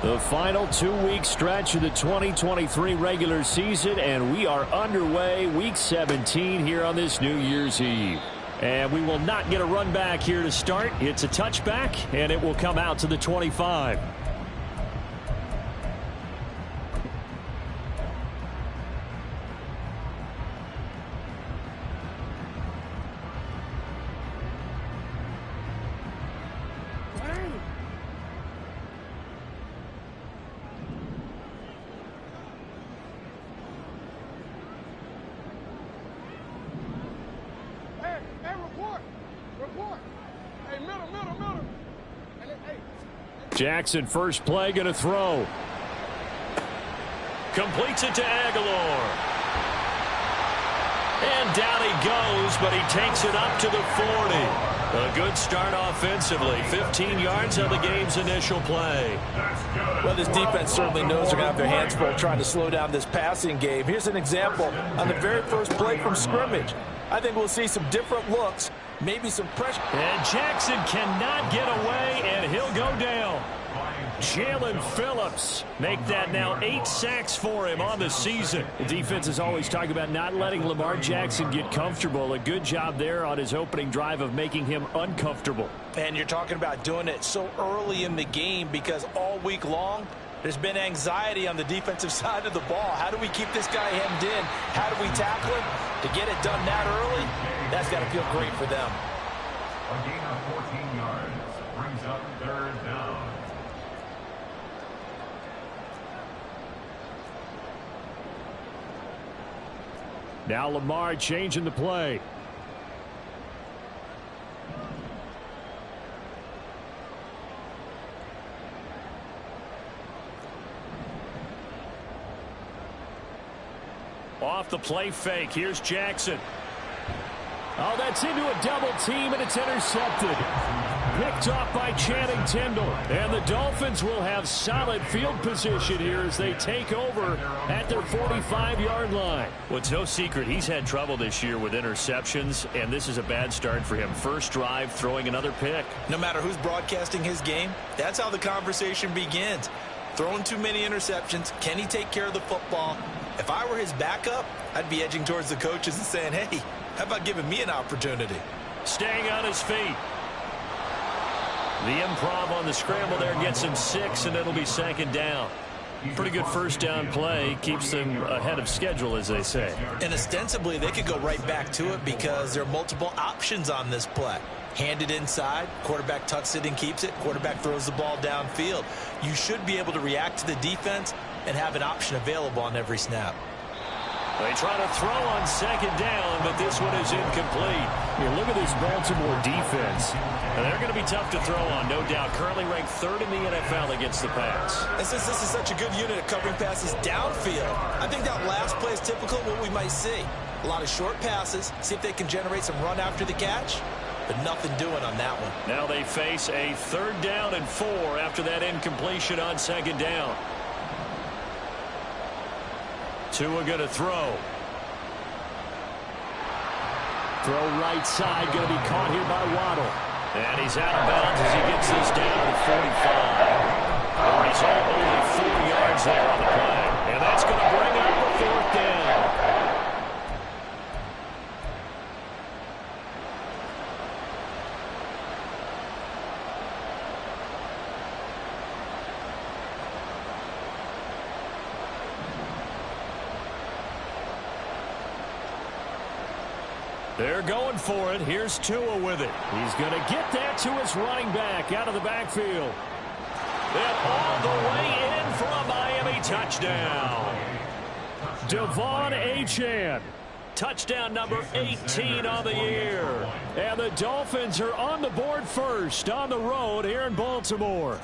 The final 2-week stretch of the 2023 regular season, and we are underway week 17 here on this New Year's Eve. And we will not get a run back here to start. It's a touchback, and it will come out to the 25. Jackson, first play, going to throw. Completes it to Aguilar. And down he goes, but he takes it up to the 40. A good start offensively. 15 yards on the game's initial play. Well, this defense certainly knows they're going to have their hands full trying to slow down this passing game. Here's an example on the very first play from scrimmage. I think we'll see some different looks, maybe some pressure. And Jackson cannot get away, and he'll go down. Jalen Phillips make that now 8 sacks for him on the season. The defense is always talking about not letting Lamar Jackson get comfortable. A good job there on his opening drive of making him uncomfortable. And you're talking about doing it so early in the game because all week long there's been anxiety on the defensive side of the ball. How do we keep this guy hemmed in? How do we tackle him? To get it done that early, that's got to feel great for them. A gain of 14 yards brings up 3rd down. Now Lamar changing the play. Off the play fake. Here's Jackson. Oh, that's into a double team, and it's intercepted. Picked off by Channing Tindall. And the Dolphins will have solid field position here as they take over at their 45-yard line. Well, it's no secret he's had trouble this year with interceptions, and this is a bad start for him. First drive, throwing another pick. No matter who's broadcasting his game, that's how the conversation begins. Throwing too many interceptions. Can he take care of the football? If I were his backup, I'd be edging towards the coaches and saying, hey, how about giving me an opportunity? Staying on his feet. The improv on the scramble there gets him 6, and it'll be 2nd down. Pretty good first down play. Keeps them ahead of schedule, as they say. And ostensibly, they could go right back to it because there are multiple options on this play. Handed inside, quarterback tucks it and keeps it, quarterback throws the ball downfield. You should be able to react to the defense and have an option available on every snap. They try to throw on 2nd down, but this one is incomplete. Here, look at this Baltimore defense. And they're going to be tough to throw on, no doubt. Currently ranked 3rd in the NFL against the pass. And since this is such a good unit of covering passes downfield, I think that last play is typical of what we might see. A lot of short passes, see if they can generate some run after the catch, but nothing doing on that one. Now they face a 3rd down and 4 after that incompletion on 2nd down. Tua going to throw. Throw right side, going to be caught here by Waddle. And he's out of bounds as he gets this down to 45. The result, only 4 yards there on the play. And that's going to bring up the 4th down. They're going for it. Here's Tua with it. He's going to get that to his running back out of the backfield. And all the way in for a Miami touchdown. Devon Achane. Touchdown number 18 on the year. And the Dolphins are on the board first on the road here in Baltimore.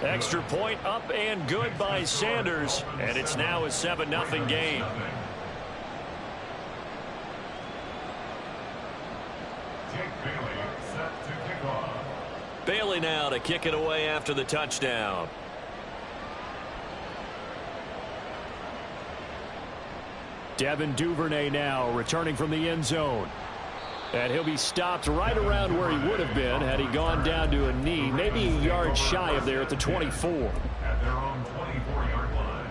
Extra point up and good by Sanders. And it's now a 7-0 game. Bailey now to kick it away after the touchdown. Devin Duvernay now returning from the end zone. And he'll be stopped right around where he would have been had he gone down to a knee, maybe a yard shy of there at the 24. At their own 24-yard line.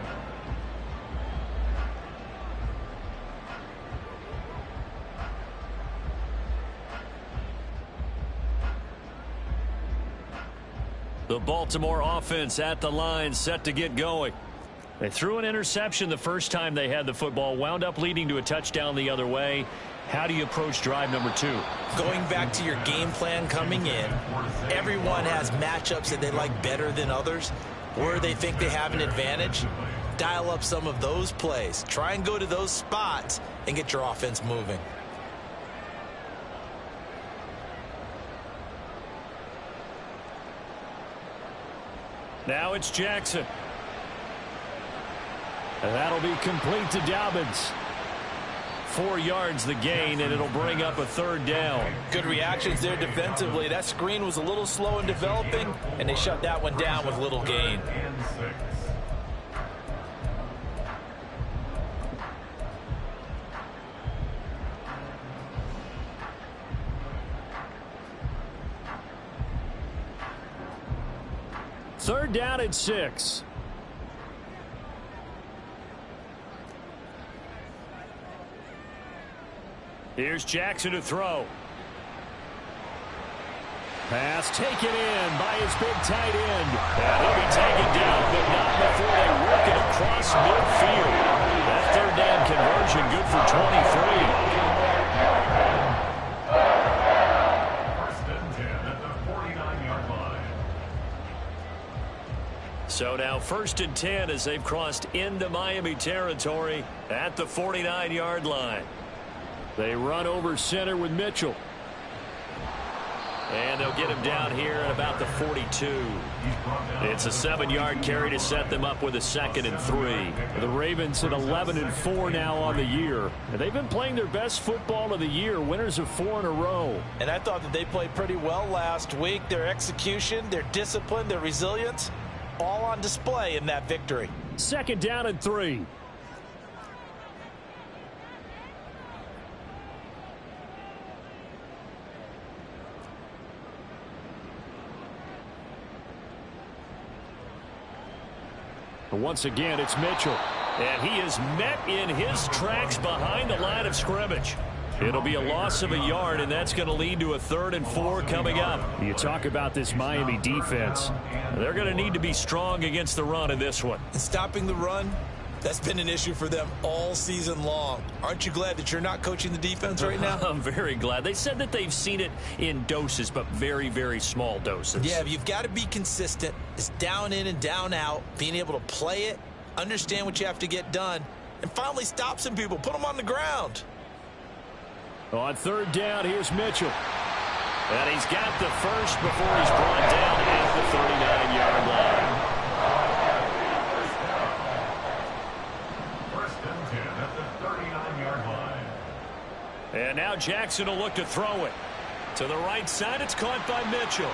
The Baltimore offense at the line, set to get going. They threw an interception the first time they had the football, wound up leading to a touchdown the other way. How do you approach drive number 2? Going back to your game plan coming in, everyone has matchups that they like better than others, where they think they have an advantage. Dial up some of those plays. Try and go to those spots and get your offense moving. Now it's Jackson. And that'll be complete to Dobbins. 4 yards the gain, and it'll bring up a 3rd down. Good reactions there defensively. That screen was a little slow in developing, and they shut that one down with little gain. And 6. Third down at 6. Here's Jackson to throw. Pass taken in by his big tight end. And he'll be taken down, but not before they work it across midfield. That 3rd down conversion good for 23. First and 10 at the 49-yard line. So now 1st and 10 as they've crossed into Miami territory at the 49-yard line. They run over center with Mitchell. And they'll get him down here at about the 42. It's a 7-yard carry to set them up with a 2nd and 3. The Ravens at 11-4 now on the year. And they've been playing their best football of the year, winners of 4 in a row. And I thought that they played pretty well last week. Their execution, their discipline, their resilience, all on display in that victory. 2nd down and 3. Once again, it's Mitchell. And he is met in his tracks behind the line of scrimmage. It'll be a loss of a yard, and that's going to lead to a 3rd and 4 coming up. You talk about this Miami defense. They're going to need to be strong against the run in this one. And stopping the run, that's been an issue for them all season long. Aren't you glad that you're not coaching the defense right now? I'm very glad. They said that they've seen it in doses, but very, very small doses. Yeah, you've got to be consistent. It's down in and down out, being able to play it, understand what you have to get done, and finally stop some people, put them on the ground. On 3rd down, here's Mitchell. And he's got the first before he's brought down at the 39-yard line. And now Jackson will look to throw it. To the right side, it's caught by Mitchell.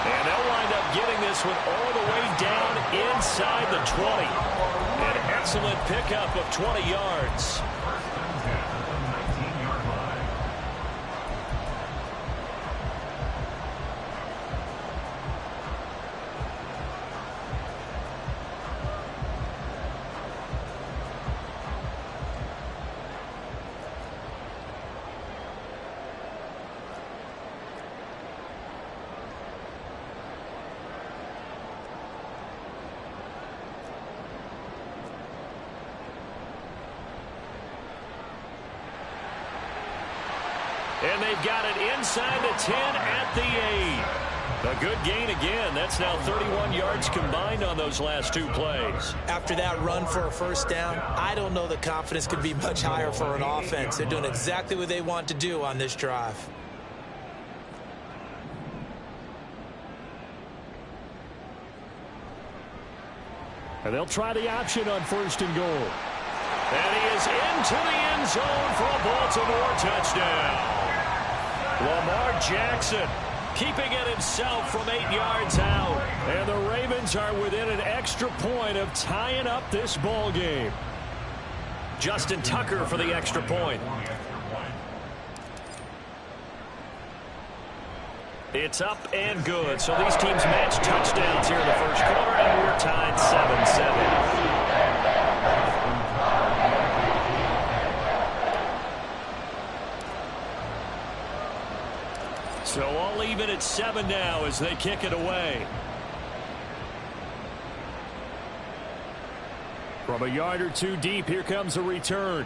And they'll wind up getting this one all the way down inside the 20. An excellent pickup of 20 yards. And they've got it inside the 10 at the 8. A good gain again. That's now 31 yards combined on those last 2 plays. After that run for a 1st down, I don't know the confidence could be much higher for an offense. They're doing exactly what they want to do on this drive. And they'll try the option on 1st and goal. And he is into the end zone for a Baltimore touchdown. Lamar Jackson keeping it himself from 8 yards out. And the Ravens are within an extra point of tying up this ball game. Justin Tucker for the extra point. It's up and good. So these teams match touchdowns here in the first quarter, and we're tied 7-7. So all even at 7 now as they kick it away. From a yard or two deep, here comes a return.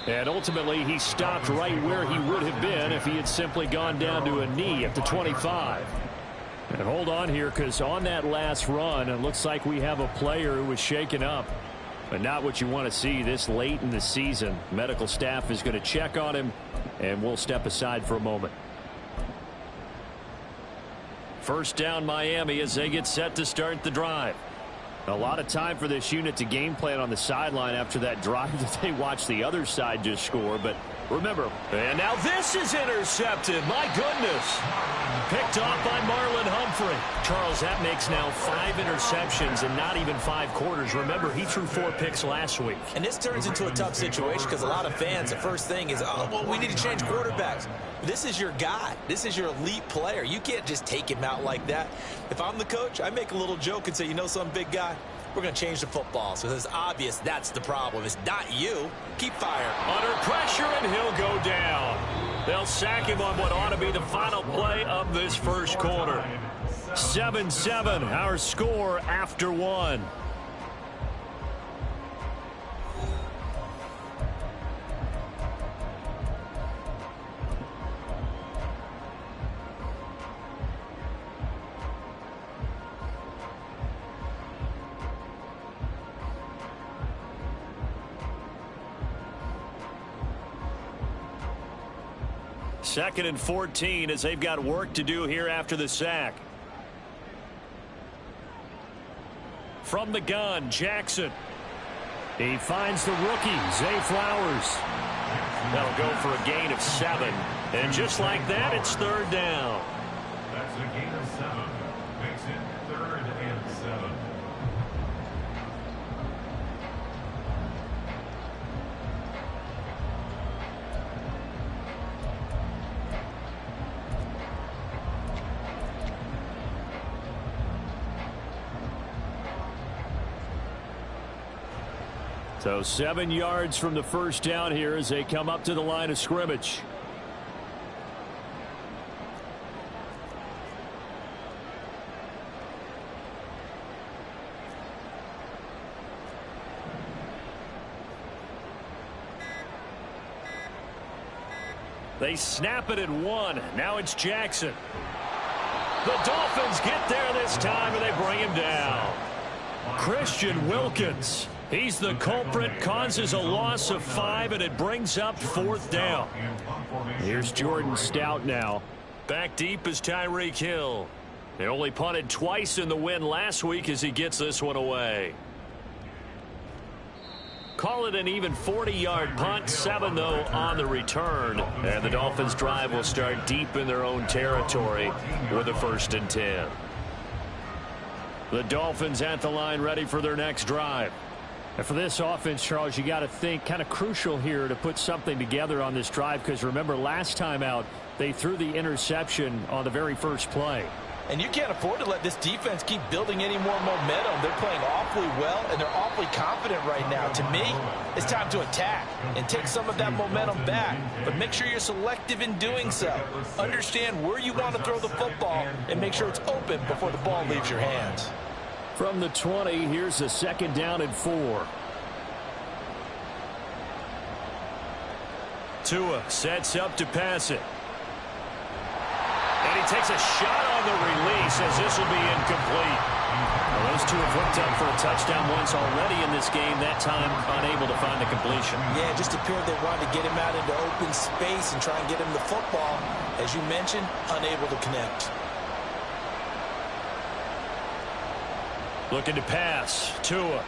And ultimately, he stopped right where he would have been if he had simply gone down to a knee at the 25. And hold on here, because on that last run, it looks like we have a player who was shaken up. But not what you want to see this late in the season. Medical staff is going to check on him, and we'll step aside for a moment. First down, Miami, as they get set to start the drive. A lot of time for this unit to game plan on the sideline after that drive that they watched the other side just score. But remember, and now this is intercepted. My goodness. Picked off by Marlon Humphrey. Charles, that makes now 5 interceptions in not even 5 quarters. Remember, he threw 4 picks last week. And this turns into a tough situation because a lot of fans, the first thing is, oh, well, we need to change quarterbacks. This is your guy. This is your elite player. You can't just take him out like that. If I'm the coach, I make a little joke and say, you know something, big guy? We're going to change the football. So it's obvious that's the problem. It's not you. Keep firing. Under pressure, and he'll go down. They'll sack him on what ought to be the final play of this first quarter. 7-7, our score after 1. Second and 14 as they've got work to do here after the sack. From the gun, Jackson. He finds the rookie, Zay Flowers. That'll go for a gain of 7. And just like that, it's third down. That's a gain of 7. Makes it 3rd and 7. So 7 yards from the first down here as they come up to the line of scrimmage. They snap it at 1. Now it's Jackson. The Dolphins get there this time, and they bring him down. Christian Wilkins. He's the culprit, causes a loss of 5, and it brings up 4th down. Here's Jordan Stout now. Back deep is Tyreek Hill. They only punted twice in the win last week as he gets this one away. Call it an even 40-yard punt, 7 though on the return. And the Dolphins drive will start deep in their own territory with a 1st and 10. The Dolphins at the line ready for their next drive. And for this offense, Charles, you got to think kind of crucial here to put something together on this drive, because remember last time out they threw the interception on the very first play. And you can't afford to let this defense keep building any more momentum. They're playing awfully well, and they're awfully confident right now. To me, it's time to attack and take some of that momentum back. But make sure you're selective in doing so. Understand where you want to throw the football and make sure it's open before the ball leaves your hands. From the 20, here's a 2nd down and 4. Tua sets up to pass it. And he takes a shot on the release as this will be incomplete. Well, those two have hooked up for a touchdown once already in this game, that time unable to find the completion. Yeah, it just appeared they wanted to get him out into open space and try and get him the football. As you mentioned, unable to connect. Looking to pass. Tua.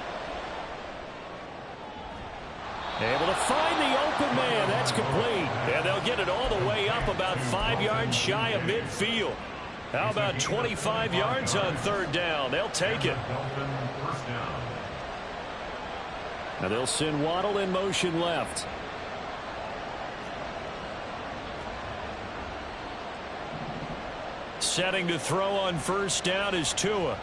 Able to find the open man. That's complete. And they'll get it all the way up about 5 yards shy of midfield. How about 25 yards on 3rd down? They'll take it. Now they'll send Waddle in motion left. Setting to throw on first down is Tua.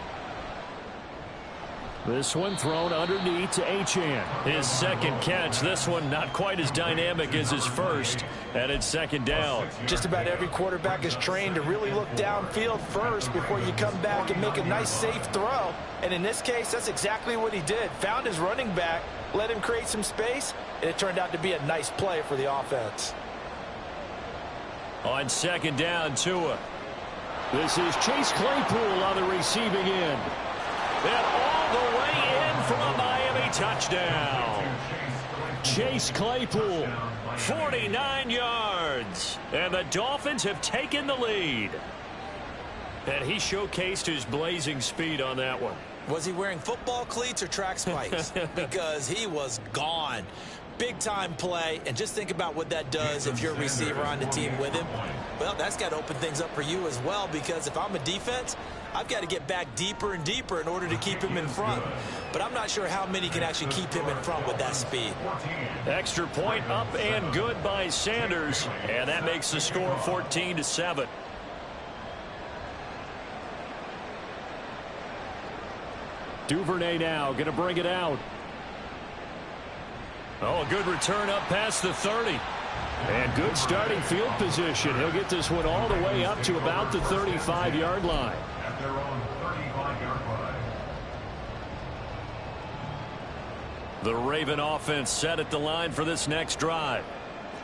This one thrown underneath to Achane. His second catch. This one not quite as dynamic as his first. And it's second down. Just about every quarterback is trained to really look downfield first before you come back and make a nice, safe throw. And in this case, that's exactly what he did. Found his running back, let him create some space, and it turned out to be a nice play for the offense. On second down, Tua. This is Chase Claypool on the receiving end. And all the way in for a Miami touchdown. Chase Claypool, 49 yards. And the Dolphins have taken the lead. And he showcased his blazing speed on that one. Was he wearing football cleats or track spikes? Because he was gone. Big-time play, and just think about what that does if you're a receiver on the team with him. Well, that's got to open things up for you as well, because if I'm a defense, I've got to get back deeper and deeper in order to keep him in front. But I'm not sure how many can actually keep him in front with that speed. Extra point up and good by Sanders, and that makes the score 14-7. Duvernay now going to bring it out. Oh, a good return up past the 30. And good starting field position. He'll get this one all the way up to about the 35-yard line. At their own 35-yard line. The Raven offense set at the line for this next drive.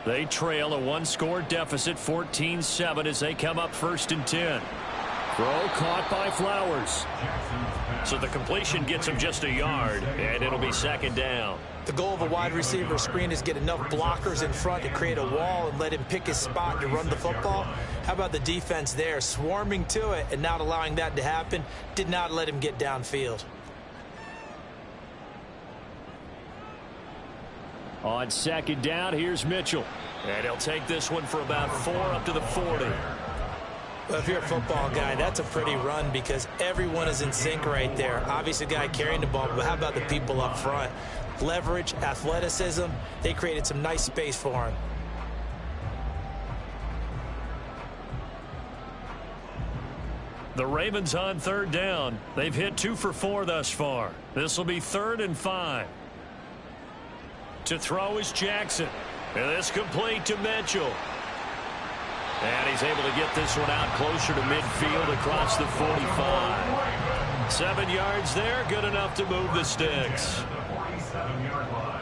They trail a one-score deficit, 14-7, as they come up 1st and 10. Throw caught by Flowers. So the completion gets him just a yard, and it'll be second down. The goal of a wide receiver screen is get enough blockers in front to create a wall and let him pick his spot to run the football. How about the defense there, swarming to it and not allowing that to happen? Did not let him get downfield. On second down, here's Mitchell. And he'll take this one for about 4 up to the 40. Well, if you're a football guy, that's a pretty run because everyone is in sync right there. Obviously, the guy carrying the ball, but how about the people up front? Leverage, athleticism, they created some nice space for him. The Ravens on third down. They've hit 2 for 4 thus far. This will be 3rd and 5. To throw is Jackson. And this complete to Mitchell. And he's able to get this one out closer to midfield across the 45. 7 yards there, good enough to move the sticks. 47-yard line.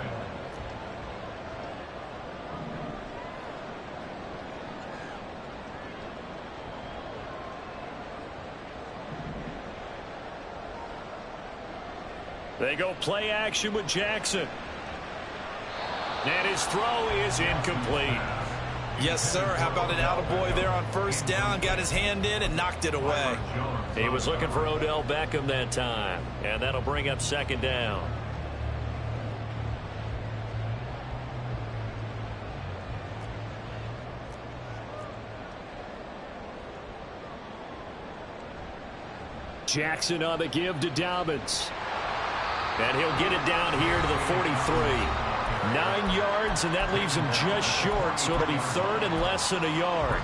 They go play action with Jackson. And his throw is incomplete. Yes, sir. How about an attaboy there on first down? Got his hand in and knocked it away. He was looking for Odell Beckham that time. And that'll bring up second down. Jackson on the give to Dobbins. And he'll get it down here to the 43. 9 yards, and that leaves him just short, so it'll be 3rd and less than a yard.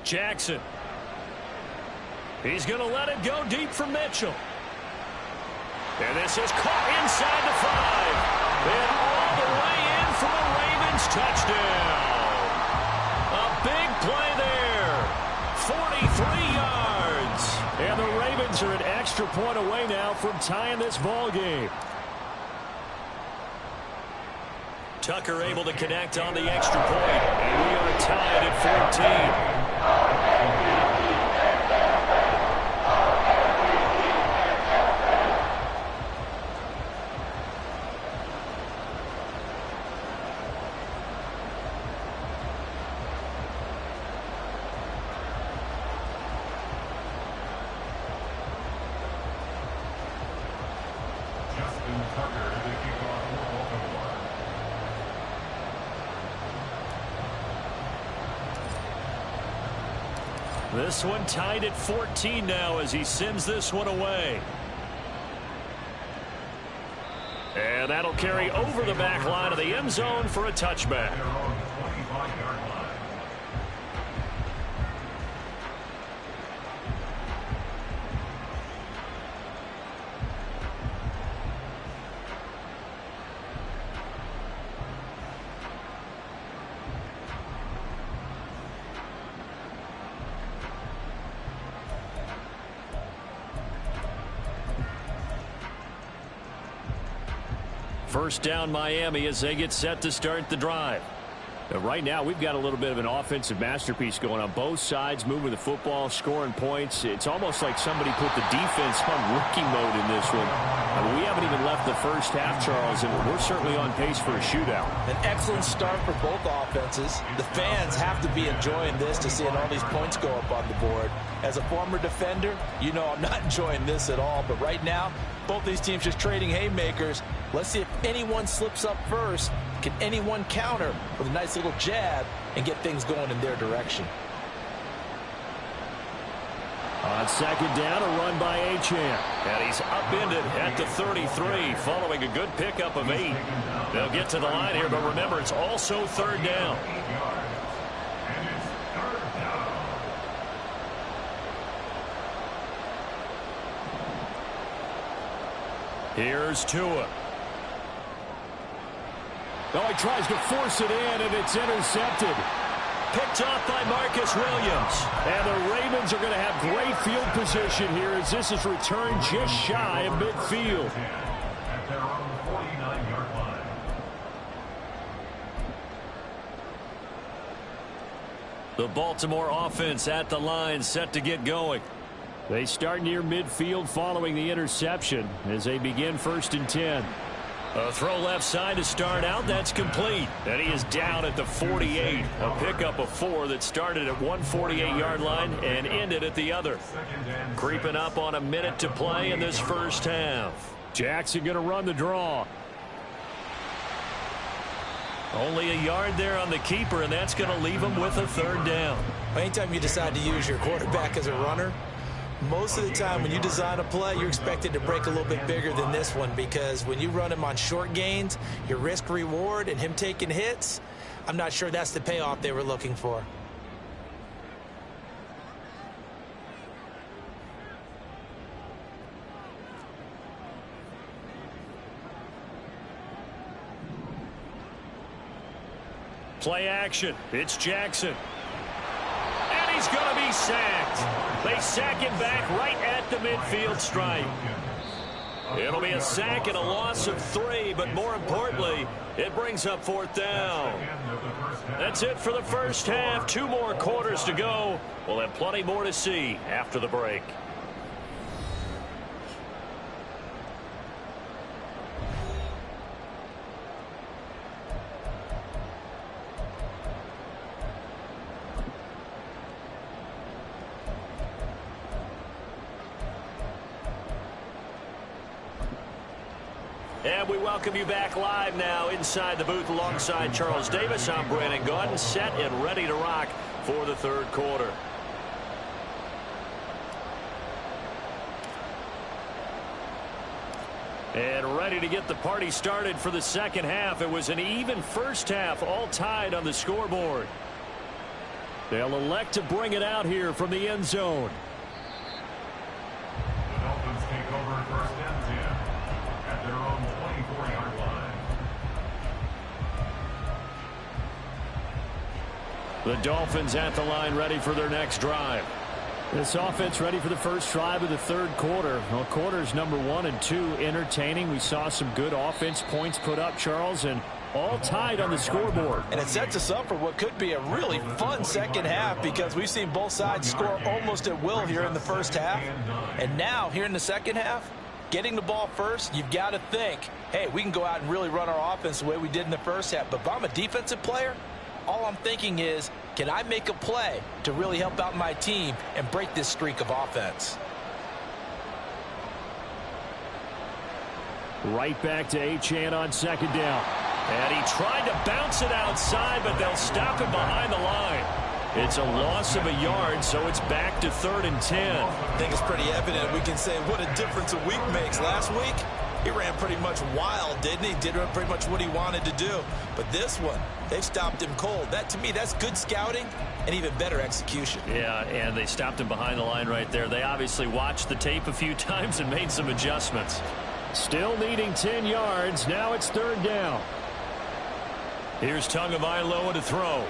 Jackson. He's going to let it go deep for Mitchell. And this is caught inside the 5. And all the way in for a Ravens touchdown. A big play there. 43 yards. And the Ravens are an extra point away now from tying this ball game. Tucker able to connect on the extra point. And we are tied at 14. This one tied at 14 now as he sends this one away. And that'll carry over the back line of the end zone for a touchback. First down Miami as they get set to start the drive. Right now we've got a little bit of an offensive masterpiece going on both sides, moving the football, scoring points. It's almost like somebody put the defense on rookie mode in this one. We haven't even left the first half, Charles, and we're certainly on pace for a shootout. An excellent start for both offenses. The fans have to be enjoying this to seeing all these points go up on the board. As a former defender, you know I'm not enjoying this at all, but right now both these teams just trading haymakers. Let's see if anyone slips up first. Can anyone counter with a nice little jab and get things going in their direction? On second down, a run by Achane. And he's upended at the 33 following a good pickup of 8. They'll get to the line here, but remember, it's also third down. Here's Tua. Oh, he tries to force it in, and it's intercepted. Picked off by Marcus Williams. And the Ravens are going to have great field position here as this is returned just shy of midfield. At their own 49-yard line. The Baltimore offense at the line, set to get going. They start near midfield following the interception as they begin 1st and 10. A throw left side to start out. That's complete. And he is down at the 48. A pickup of 4 that started at one 48-yard line and ended at the other. Creeping up on a minute to play in this first half. Jackson going to run the draw. Only a yard there on the keeper, and that's going to leave him with a third down. Anytime you decide to use your quarterback as a runner, most of the time when you design a play, you're expected to break a little bit bigger than this one, because when you run him on short gains, your risk reward and him taking hits, I'm not sure that's the payoff they were looking for. Play action. It's Jackson. And he's going to be sacked. They sack him back right at the midfield stripe. It'll be a sack and a loss of 3, but more importantly, it brings up 4th down. That's it for the first half. 2 more quarters to go. We'll have plenty more to see after the break. And we welcome you back live now inside the booth alongside Charles Davis. I'm Brandon Gaudin, set and ready to rock for the third quarter. And ready to get the party started for the second half. It was an even first half, all tied on the scoreboard. They'll elect to bring it out here from the end zone. The Dolphins take over 1st and 10 at their own 24-yard line. The Dolphins at the line, ready for their next drive. This offense ready for the first drive of the third quarter. Well, quarters number 1 and 2 entertaining. We saw some good offense points put up, Charles, and all tied on the scoreboard. And it sets us up for what could be a really fun second half, because we've seen both sides score almost at will here in the first half. And now, here in the second half, getting the ball first, you've got to think, hey, we can go out and really run our offense the way we did in the first half. But if I'm a defensive player, all I'm thinking is, can I make a play to really help out my team and break this streak of offense? Right back to Achane on second down. And he tried to bounce it outside, but they'll stop him behind the line. It's a loss of a yard, so it's back to 3rd and 10. I think it's pretty evident. We can say what a difference a week makes. Last week, he ran pretty much wild, didn't he? Did pretty much what he wanted to do. But this one, they've stopped him cold. That, to me, that's good scouting and even better execution. Yeah, and they stopped him behind the line right there. They obviously watched the tape a few times and made some adjustments. Still needing 10 yards. Now it's 3rd down. Here's Tagovailoa to throw.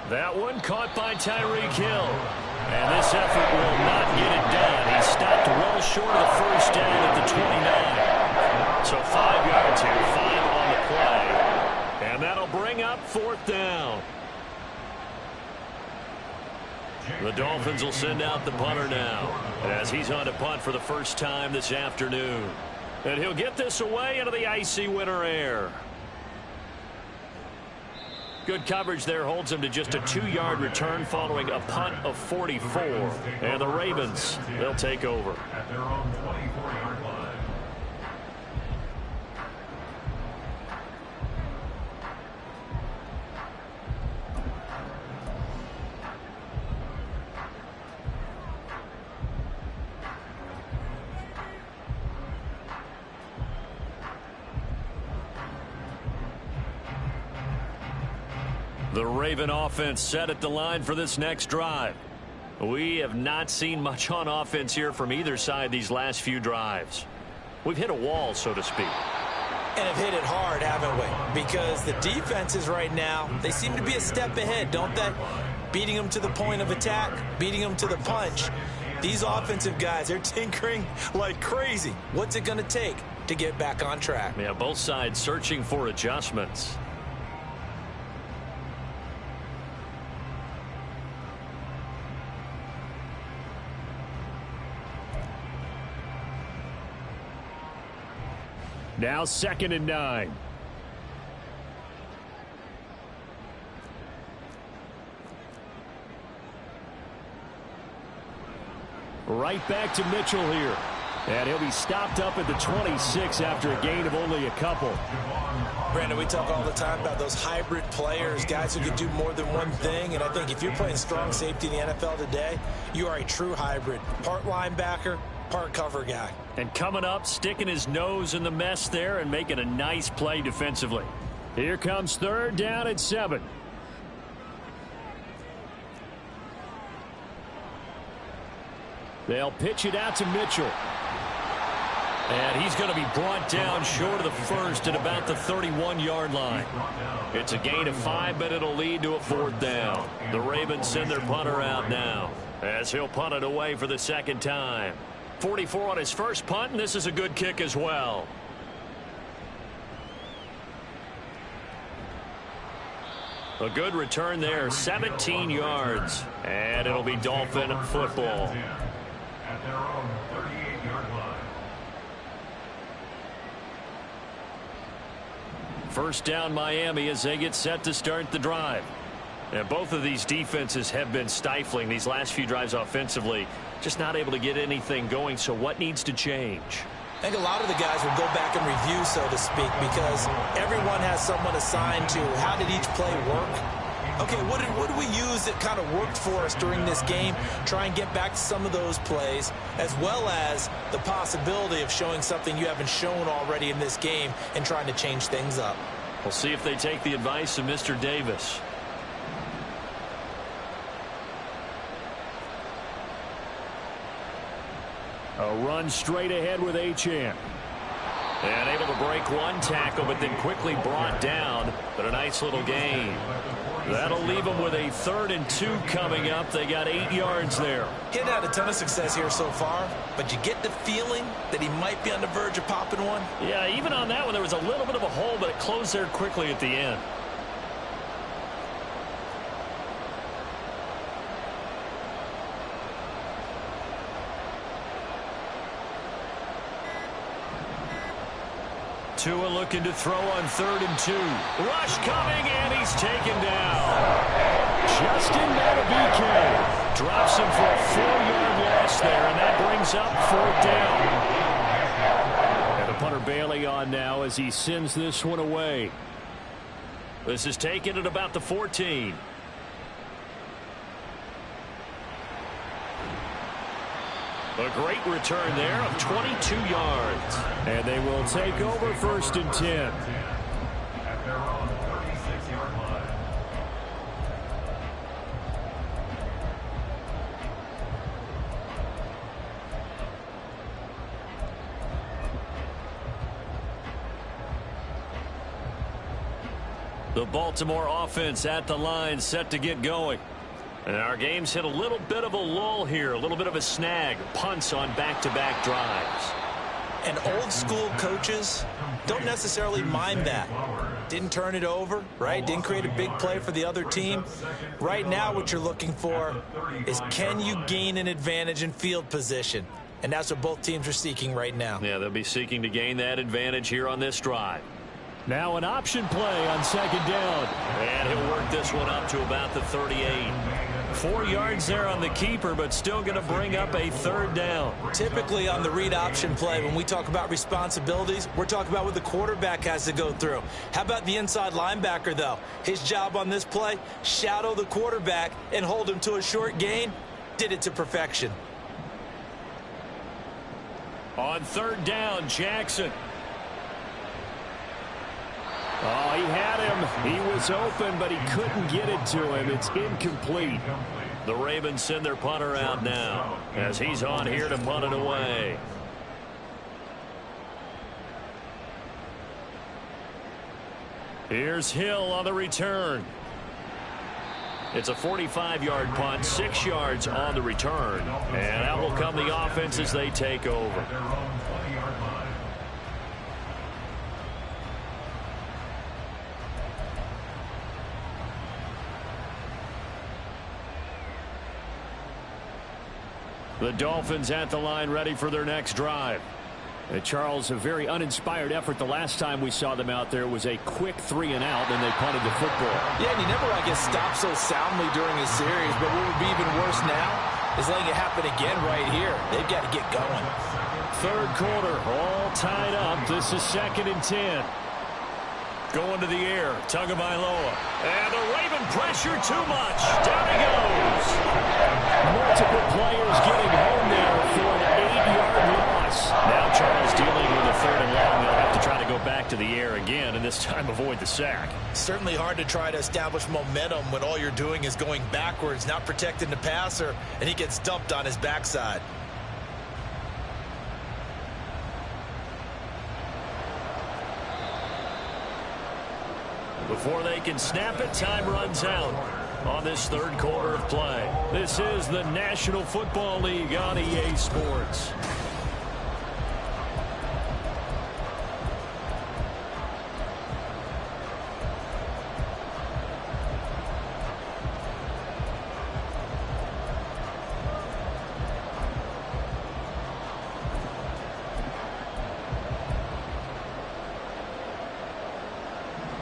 That one caught by Tyreek Hill. And this effort will not get it done. He stopped well short of the first down at the 29. So 5 yards here, 5 on the play. And that'll bring up 4th down. The Dolphins will send out the punter now, as he's on to punt for the first time this afternoon. And he'll get this away into the icy winter air. Good coverage there holds him to just a 2-yard return following a punt of 44. And the Ravens, they'll take over. At their own 24-yard line. The Raven offense set at the line for this next drive. We have not seen much on offense here from either side these last few drives. We've hit a wall, so to speak. And have hit it hard, haven't we? Because the defenses right now, they seem to be a step ahead, don't they? Beating them to the point of attack, beating them to the punch. These offensive guys, they're tinkering like crazy. What's it going to take to get back on track? Yeah, both sides searching for adjustments. Now 2nd and 9. Right back to Mitchell here. And he'll be stopped up at the 26 after a gain of only a couple. Brandon, we talk all the time about those hybrid players, guys who can do more than one thing. And I think if you're playing strong safety in the NFL today, you are a true hybrid. Part linebacker, part cover guy. And coming up, sticking his nose in the mess there and making a nice play defensively. Here comes 3rd down and 7. They'll pitch it out to Mitchell. And he's going to be brought down short of the first at about the 31-yard line. It's a gain of 5, but it'll lead to a 4th down. The Ravens send their punter out now, as he'll punt it away for the 2nd time. 44 on his first punt, and this is a good kick as well. A good return there, 17 yards. And it'll be Dolphin football. At their own 38-yard line. First down Miami as they get set to start the drive. And both of these defenses have been stifling these last few drives offensively. Just not able to get anything going, so what needs to change? I think a lot of the guys will go back and review, so to speak, because everyone has someone assigned to how did each play work. Okay, what did we use that kind of worked for us during this game? Try and get back to some of those plays, as well as the possibility of showing something you haven't shown already in this game and trying to change things up. We'll see if they take the advice of Mr. Davis. A run straight ahead with Achane. And able to break one tackle, but then quickly brought down. But a nice little gain. That'll leave them with a 3rd and 2 coming up. They got 8 yards there. He hadn't had a ton of success here so far, but you get the feeling that he might be on the verge of popping one. Yeah, even on that one, there was a little bit of a hole, but it closed there quickly at the end. Tua looking to throw on 3rd and 2. Rush coming, and he's taken down. Justin Madubuike drops him for a 4-yard loss there, and that brings up 4th down. And the punter Bailey on now as he sends this one away. This is taken at about the 14. A great return there of 22 yards. And they will take over 1st and 10. At their own 36-yard line. The Baltimore offense at the line, set to get going. And our game's hit a little bit of a lull here, a little bit of a snag. Punts on back-to-back drives. And old school coaches don't necessarily mind that. Didn't turn it over, right? Didn't create a big play for the other team. Right now what you're looking for is, can you gain an advantage in field position? And that's what both teams are seeking right now. Yeah, they'll be seeking to gain that advantage here on this drive. Now an option play on 2nd down. And he'll work this one up to about the 38. 4 yards there on the keeper, but still going to bring up a 3rd down. Typically on the read option play, when we talk about responsibilities, we're talking about what the quarterback has to go through. How about the inside linebacker, though? His job on this play, shadow the quarterback and hold him to a short gain. Did it to perfection. On 3rd down, Jackson. Oh, he had him. He was open, but he couldn't get it to him. It's incomplete. The Ravens send their punter out now as he's on here to punt it away. Here's Hill on the return. It's a 45-yard punt, 6 yards on the return. And out will come the offense as they take over. The Dolphins at the line, ready for their next drive. Charles, a very uninspired effort the last time we saw them out there. Was a quick 3 and out, and they punted the football. Yeah, and he never, I guess, stopped so soundly during his series. But what would be even worse now is letting it happen again right here. They've got to get going. 3rd quarter, all tied up. This is 2nd and 10. Going to the air, Tagovailoa. And the Raven pressure too much. Down he goes. Multiple players getting home there for an 8-yard loss. Now Charles dealing with a 3rd and long. They'll have to try to go back to the air again, and this time avoid the sack. Certainly hard to try to establish momentum when all you're doing is going backwards, not protecting the passer, and he gets dumped on his backside. Before they can snap it, time runs out on this 3rd quarter of play. This is the National Football League on EA Sports.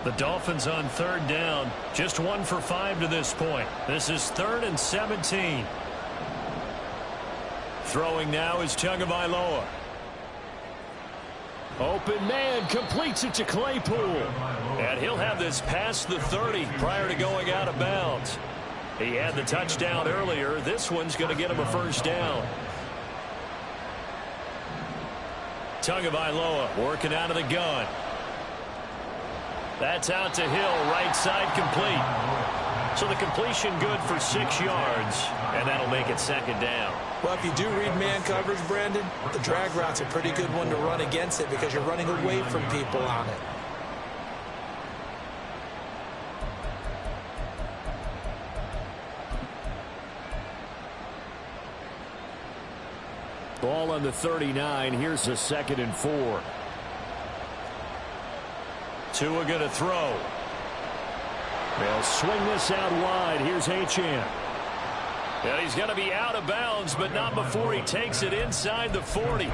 The Dolphins on 3rd down, just 1 for 5 to this point. This is 3rd and 17. Throwing now is Tagovailoa. Open man, completes it to Claypool. And he'll have this past the 30 prior to going out of bounds. He had the touchdown earlier. This one's going to get him a 1st down. Tagovailoa working out of the gun. That's out to Hill, right side complete. So the completion good for 6 yards, and that'll make it 2nd down. Well, if you do read man coverage, Brandon, the drag route's a pretty good one to run against it because you're running away from people on it. Ball on the 39. Here's a 2nd and 4. Tua going to throw. They'll swing this out wide. Here's Achane. And he's going to be out of bounds, but not before he takes it inside the 40.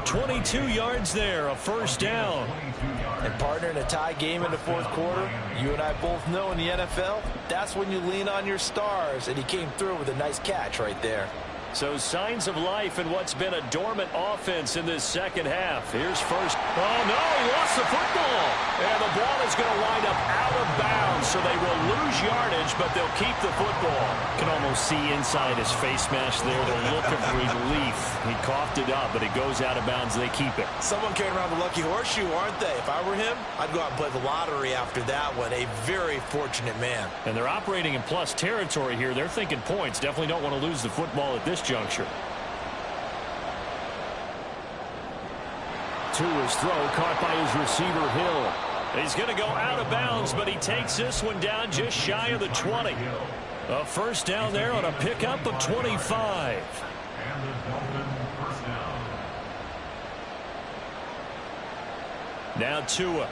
22 yards there, a 1st down. And partner, in a tie game in the 4th quarter, you and I both know in the NFL, that's when you lean on your stars, and he came through with a nice catch right there. So signs of life in what's been a dormant offense in this 2nd half. Here's first. Oh, no, he lost the football. And the ball is going to wind up out of bounds. so they will lose yardage, but they'll keep the football. Can almost see inside his face mask there the look of relief. He coughed it up, but it goes out of bounds. They keep it. Someone carrying around the lucky horseshoe, aren't they? If I were him, I'd go out and play the lottery after that one. A very fortunate man. And they're operating in plus territory here. They're thinking points. Definitely don't want to lose the football at this juncture. To his throw, caught by his receiver, Hill. He's going to go out of bounds, but he takes this one down just shy of the 20. A first down there on a pickup of 25. Now Tua.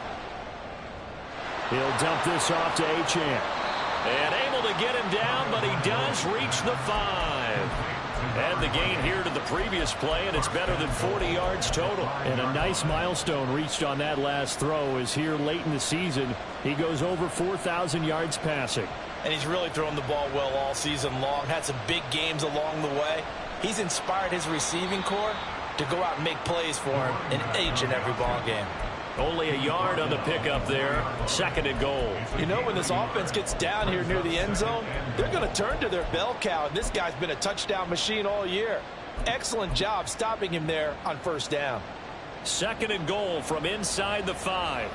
He'll dump this off to Achane. And able to get him down, but he does reach the 5. And the gain here to the previous play, and it's better than 40 yards total. And a nice milestone reached on that last throw is here late in the season. He goes over 4,000 yards passing. And he's really thrown the ball well all season long. Had some big games along the way. He's inspired his receiving corps to go out and make plays for him in each and every ball game. Only a yard on the pickup there. Second and goal. You know, when this offense gets down here near the end zone, they're going to turn to their bell cow. And this guy's been a touchdown machine all year. Excellent job stopping him there on first down. Second and goal from inside the 5.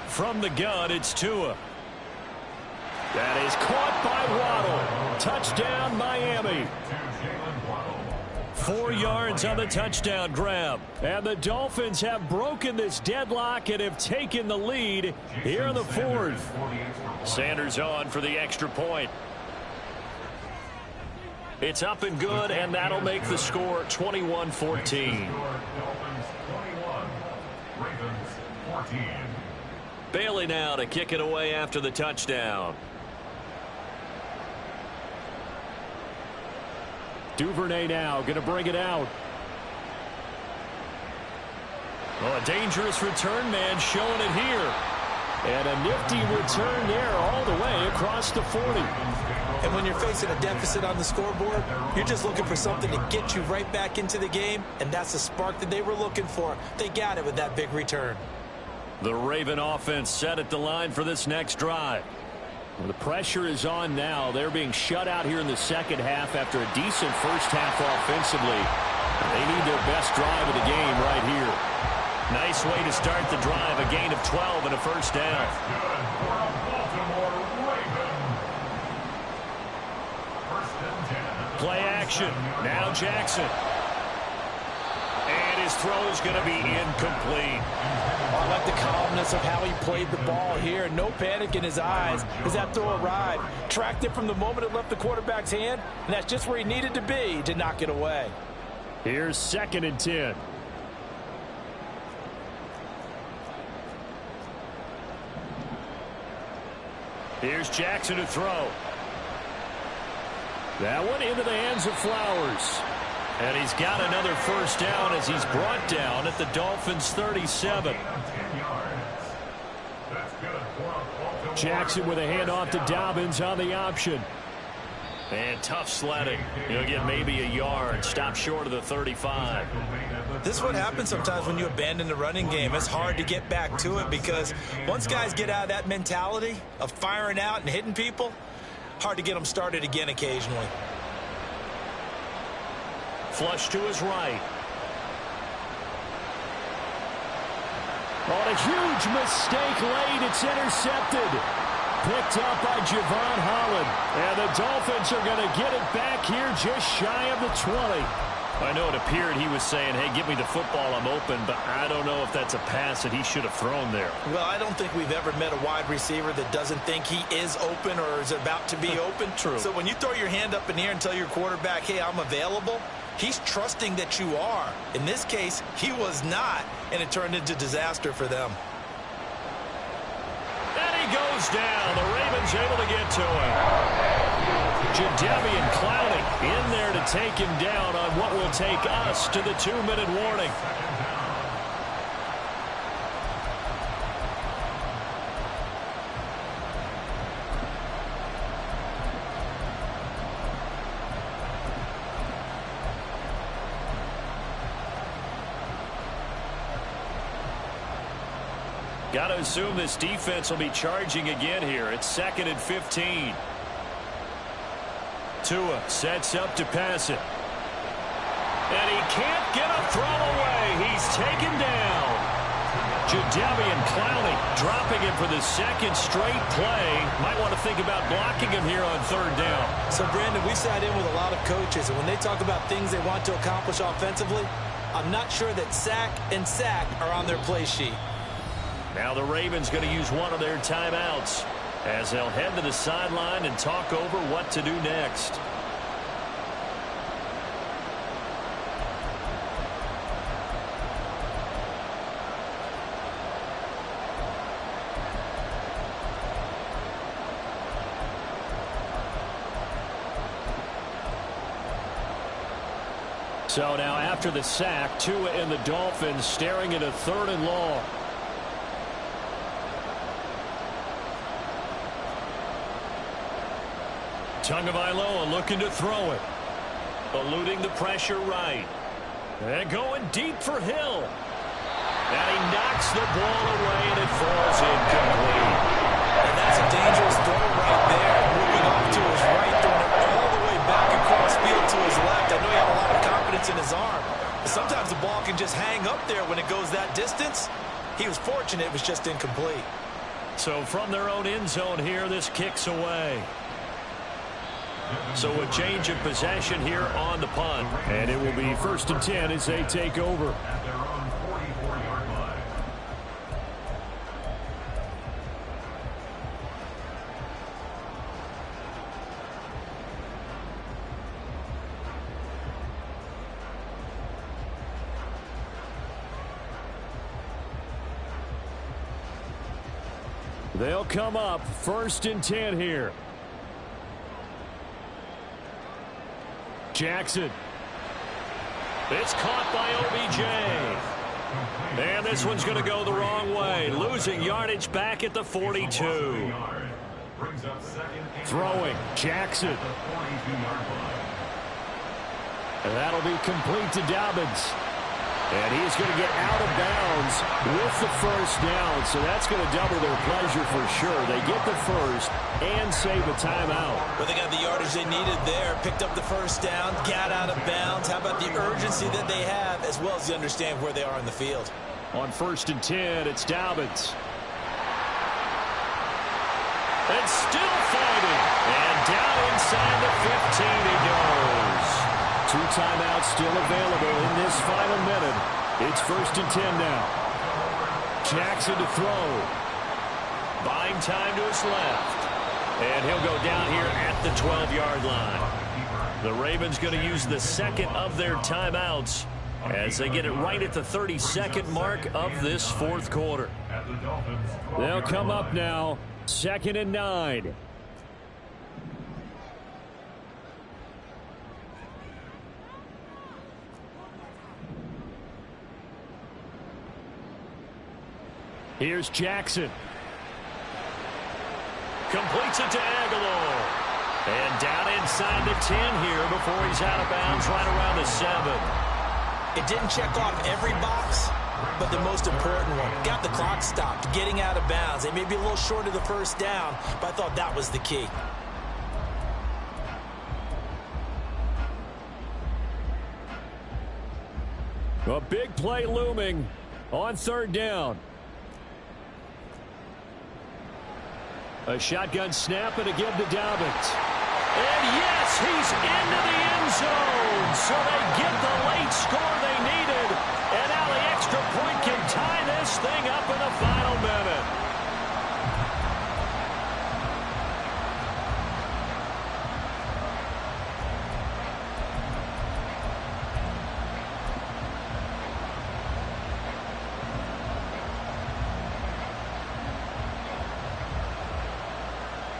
From the gun, it's Tua. That is caught by Waddle. Touchdown, Miami. 4 yards on the touchdown grab. And the Dolphins have broken this deadlock and have taken the lead here in the 4th. Sanders on for the extra point. It's up and good, and that'll make the score 21-14. Bailey now to kick it away after the touchdown. Duvernay now going to bring it out. Well, a dangerous return man showing it here. And a nifty return there all the way across the 40. And when you're facing a deficit on the scoreboard, you're just looking for something to get you right back into the game, and that's the spark that they were looking for. They got it with that big return. The Raven offense set at the line for this next drive. Well, the pressure is on now. They're being shut out here in the second half after a decent first half offensively. They need their best drive of the game right here. Nice way to start the drive. A gain of 12 and a first down. Play action. Now Jackson. And his throw is going to be incomplete. I like the calmness of how he played the ball here. No panic in his eyes as that throw arrived. Tracked it from the moment it left the quarterback's hand, and that's just where he needed to be to knock it away. Here's 2nd and 10. Here's Jackson to throw. That one into the hands of Flowers. And he's got another first down as he's brought down at the Dolphins' 37. Jackson with a handoff to Dobbins on the option. And tough sledding. He'll get maybe a yard. Stop short of the 35. This is what happens sometimes when you abandon the running game. It's hard to get back to it because once guys get out of that mentality of firing out and hitting people, hard to get them started again occasionally. Flush to his right. On a huge mistake late, it's intercepted. Picked up by Javon Holland. And the Dolphins are going to get it back here just shy of the 20. I know it appeared he was saying, hey, give me the football, I'm open, but I don't know if that's a pass that he should have thrown there. Well, I don't think we've ever met a wide receiver that doesn't think he is open or is about to be open. True. So when you throw your hand up in the air and tell your quarterback, hey, I'm available, he's trusting that you are. In this case, he was not, and it turned into disaster for them. And he goes down. The Ravens able to get to him. Jadeveon Clowney in there to take him down on what will take us to the 2-minute warning. Got to assume this defense will be charging again here. It's 2nd and 15. Tua sets up to pass it. And he can't get a throw away. He's taken down. Jadeveon Clowney dropping him for the 2nd straight play. Might want to think about blocking him here on 3rd down. So, Brandon, we sat in with a lot of coaches, and when they talk about things they want to accomplish offensively, I'm not sure that sack and sack are on their play sheet. Now the Ravens going to use one of their timeouts as they'll head to the sideline and talk over what to do next. So now after the sack, Tua and the Dolphins staring at a 3rd and long. Tagovailoa looking to throw it. Eluding the pressure right. And going deep for Hill. And he knocks the ball away and it falls incomplete. And that's a dangerous throw right there. Moving off to his right, throwing it all the way back across field to his left. I know he had a lot of confidence in his arm. But sometimes the ball can just hang up there when it goes that distance. He was fortunate it was just incomplete. So from their own end zone here, this kicks away. So a change of possession here on the punt. And it will be 1st and 10 as they take over. At their own 44-yard line. They'll come up 1st and 10 here. Jackson. It's caught by OBJ. And this one's going to go the wrong way. Losing yardage back at the 42. Throwing. Jackson. And that'll be complete to Dobbins. And he's going to get out of bounds with the 1st down. So that's going to double their pleasure for sure. They get the 1st and save a timeout. But they got the yardage they needed there. Picked up the 1st down, got out of bounds. How about the urgency that they have, as well as you understand where they are in the field? On 1st and 10, it's Dobbins. And still fighting. And down inside the 15 he goes. 2 timeouts still available in this final minute. It's 1st and 10 now. Jackson to throw. Buying time to his left. And he'll go down here at the 12-yard line. The Ravens going to use the 2nd of their timeouts as they get it right at the 32nd mark of this 4th quarter. They'll come up now. 2nd and 9. Here's Jackson. Completes it to Aguilar. And down inside the 10 here before he's out of bounds right around the 7. It didn't check off every box, but the most important one. Got the clock stopped, getting out of bounds. They may be a little short of the 1st down, but I thought that was the key. A big play looming on 3rd down. A shotgun snap and a give to Dobbins. And yes, he's into the end zone. So they get the late score they needed. And now the extra point can tie this thing up in the final minute.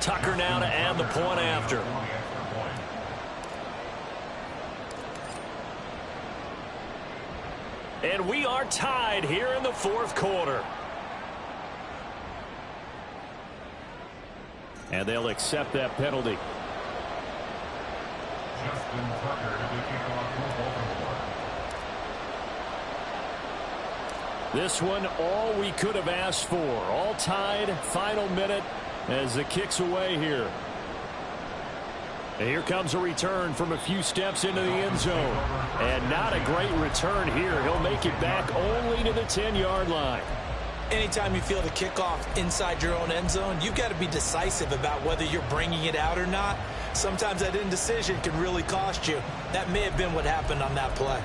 Tucker now to add the point after. And we are tied here in the 4th quarter. And they'll accept that penalty. Justin Tucker to kick off for Baltimore. This one, all we could have asked for. All tied, final minute as the kick's away here. And here comes a return from a few steps into the end zone. And not a great return here. He'll make it back only to the 10-yard line. Anytime you feel the kickoff inside your own end zone, you've got to be decisive about whether you're bringing it out or not. Sometimes that indecision can really cost you. That may have been what happened on that play.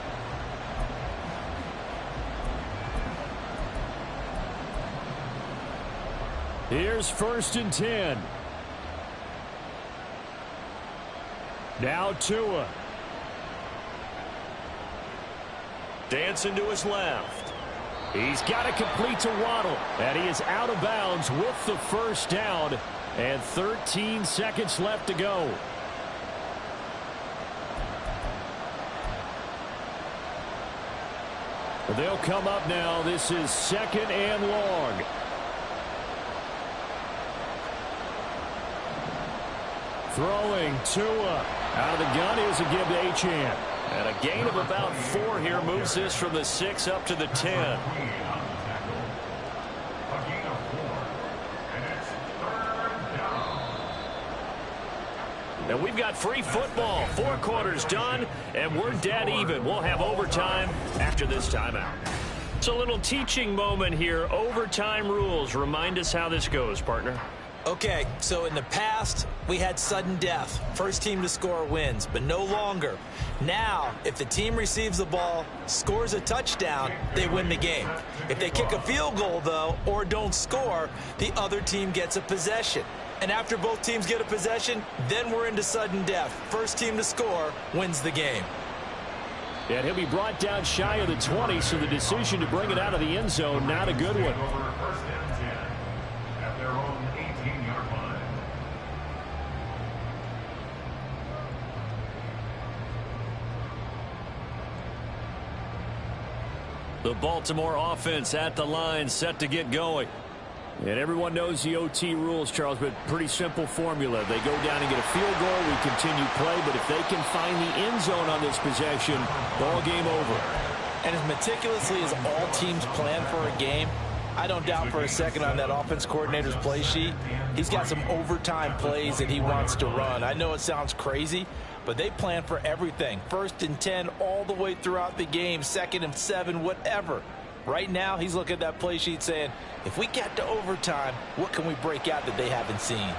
Here's 1st and 10. Now Tua. Dancing to his left. He's got it complete to Waddle. And he is out of bounds with the first down. And 13 seconds left to go. They'll come up now. This is 2nd and long. Throwing Tua. Out of the gun. Here's a give to Achane. And a gain of about 4 here moves this from the 6 up to the 10. And we've got free football. 4 quarters done, and we're dead even. We'll have overtime after this timeout. It's a little teaching moment here. Overtime rules. Remind us how this goes, partner. Okay, so in the past, we had sudden death. First team to score wins, but no longer. Now, if the team receives the ball, scores a touchdown, they win the game. If they kick a field goal, though, or don't score, the other team gets a possession. And after both teams get a possession, then we're into sudden death. First team to score wins the game. And he'll be brought down shy of the 20, so the decision to bring it out of the end zone, not a good one. The Baltimore offense at the line, set to get going. And everyone knows the OT rules, Charles, but pretty simple formula. They go down and get a field goal, we continue play, but if they can find the end zone on this possession, ball game over. And as meticulously as all teams plan for a game, I don't doubt for a second on that offense coordinator's play sheet, he's got some overtime plays that he wants to run. I know it sounds crazy, but they plan for everything. 1st and 10 all the way throughout the game, 2nd and 7, whatever. Right now, he's looking at that play sheet saying, if we get to overtime, what can we break out that they haven't seen?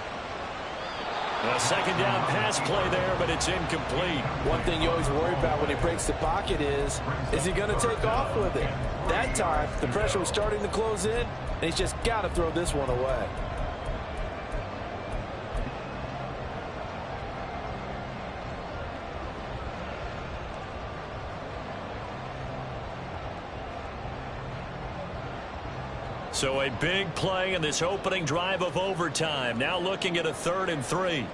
A 2nd down pass play there, but it's incomplete. One thing you always worry about when he breaks the pocket is he going to take off with it? That time, the pressure was starting to close in, and he's just got to throw this one away. So a big play in this opening drive of overtime. Now looking at a 3rd and 3.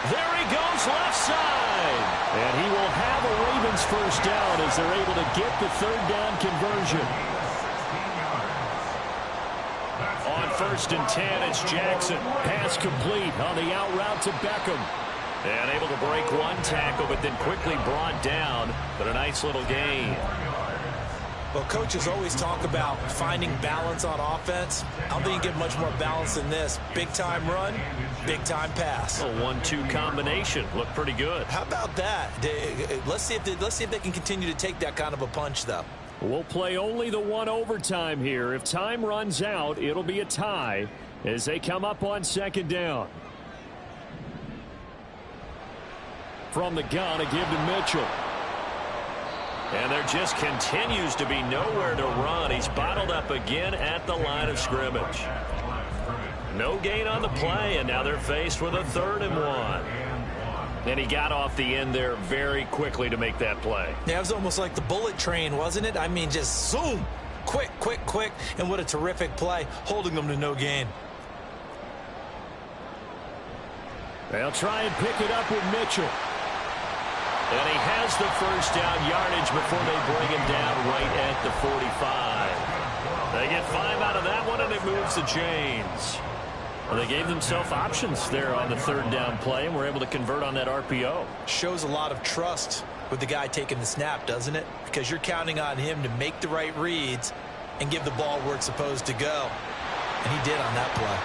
There he goes left side. And he will have a Ravens first down as they're able to get the 3rd down conversion. On 1st and 10, it's Jackson. Pass complete on the out route to Beckham. And able to break one tackle, but then quickly brought down. But a nice little gain. Well, coaches always talk about finding balance on offense. I don't think you get much more balance than this. Big-time run, big-time pass. A 1-2 combination. Looked pretty good. How about that? Let's see if they can continue to take that kind of a punch, though. We'll play only the 1 overtime here. If time runs out, it'll be a tie as they come up on 2nd down. From the gun, a give to Mitchell. And there just continues to be nowhere to run. He's bottled up again at the line of scrimmage. No gain on the play, and now they're faced with a 3rd and 1. And he got off the end there very quickly to make that play. Yeah, it was almost like the bullet train, wasn't it? I mean, just zoom. Quick, quick, quick. And what a terrific play, holding them to no gain. They'll try and pick it up with Mitchell. And he has the first down yardage before they bring him down right at the 45. They get 5 out of that one, and it moves the chains. Well, they gave themselves options there on the third down play and were able to convert on that RPO. Shows a lot of trust with the guy taking the snap, doesn't it? Because you're counting on him to make the right reads and give the ball where it's supposed to go. And he did on that play.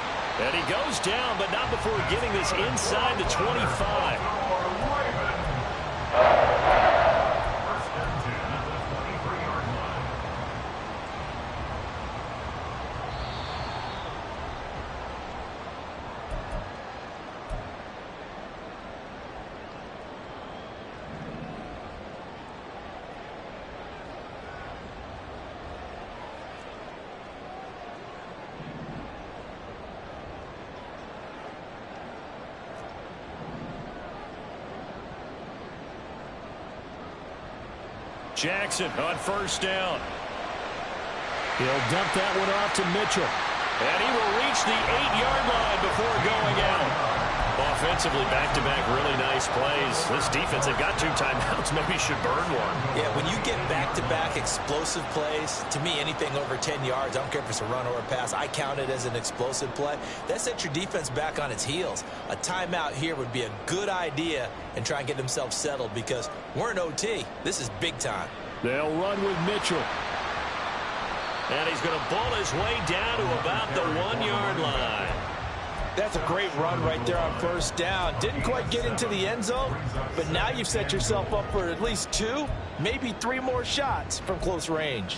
And he goes down, but not before getting this inside the 25. Jackson on first down. He'll dump that one off to Mitchell. And he will reach the 8-yard line before going out. Offensively, back-to-back really nice plays. This defense, they've got 2 timeouts. Maybe should burn one. Yeah, when you get back-to-back explosive plays, to me, anything over 10 yards, I don't care if it's a run or a pass, I count it as an explosive play. That sets your defense back on its heels. A timeout here would be a good idea and try and get themselves settled because we're in OT. This is big time. They'll run with Mitchell. And he's going to ball his way down to about the 1-yard line. That's a great run right there on first down. Didn't quite get into the end zone, but now you've set yourself up for at least 2, maybe 3 more shots from close range.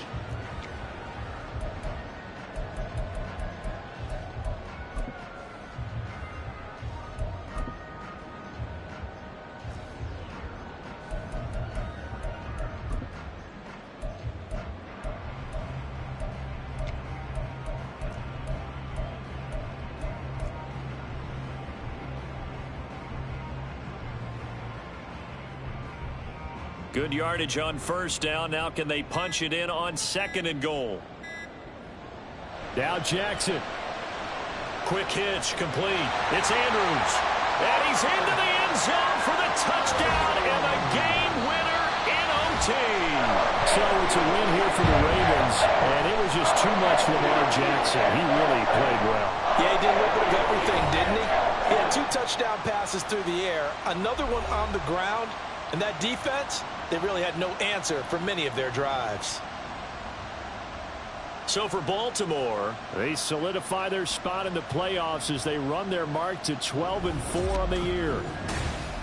Good yardage on first down. Now can they punch it in on 2nd and goal? Now Jackson. Quick hitch, complete. It's Andrews. And he's into the end zone for the touchdown and the game winner in OT. So it's a win here for the Ravens, and it was just too much for Lamar Jackson. He really played well. Yeah, he did a little bit of everything, didn't he? He had 2 touchdown passes through the air, another one on the ground, and that defense, they really had no answer for many of their drives. So for Baltimore, they solidify their spot in the playoffs as they run their mark to 12-4 on the year.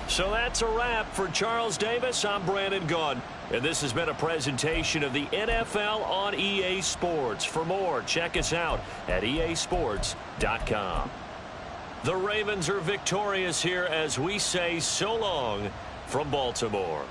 So that's a wrap for Charles Davis. I'm Brandon Gunn, and this has been a presentation of the NFL on EA Sports. For more, check us out at easports.com. The Ravens are victorious here as we say so long from Baltimore.